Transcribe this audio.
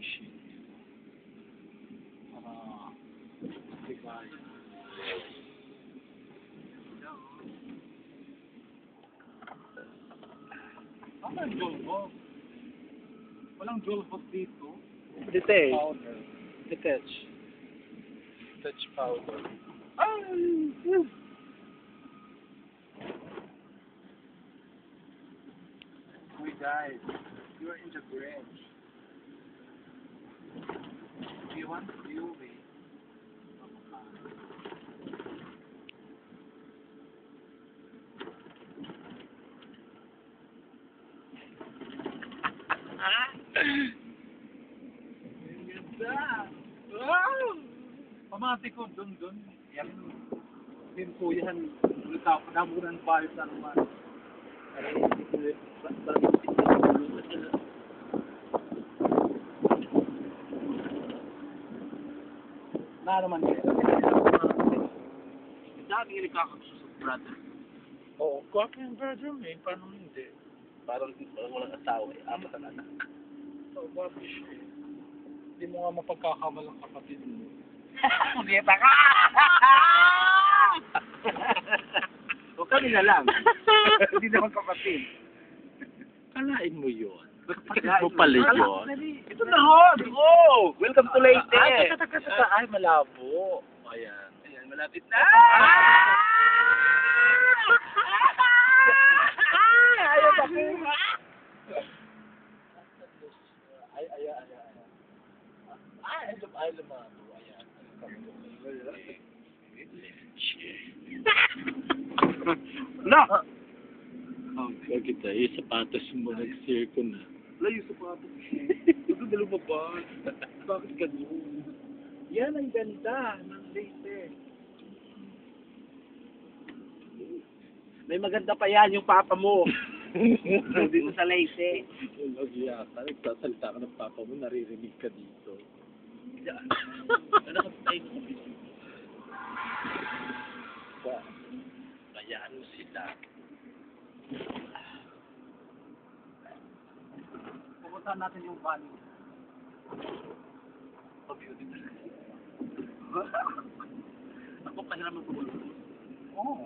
fishing. Ligaya. Ano ang jollof? Walang jollof dito. Detach. Powder. Detach. Detach powder. Hey guys, you're in the bridge. Do you want UV? Wow! Pamati ko dun. Yan. Din po yan. Namunan pa yun sa naman. Na naman yan. Dami yung nakakasusok, brother. Oo, kwapo yung bedroom eh. Paano hindi? Parang walang asawa eh. Apat ang anak. So, kwapo siya eh. Hindi mo nga mapagkakawalang kapatid mo. Beta ka! Huwag kami na lang. Hindi naman kapatid. Kalain mo yun. Kapatid mo pala yun. Ito na ho! Oh! Welcome to Leyte! Ay, taka. Ay, malabo. Ayan. Ayan, malapit na! Ayaw ba ko? Ay, lumabo. Ayan. No! Okay, kita. Yung sapatos mo nag-circo na. Layo sa pato. Ito na lumabas. Bakit ganun? Yan ang ganda ng Leyte. May maganda pa yan, yung papa mo. Dito sa Leyte. Yata, nagsasalita ka ng papa mo, naririnig ka dito. Ano ka tayo mo? Bayaan mo sila. Pupuntahan natin yung van. Pag-beauty na. Ako pahiram ang pupunta. Oo.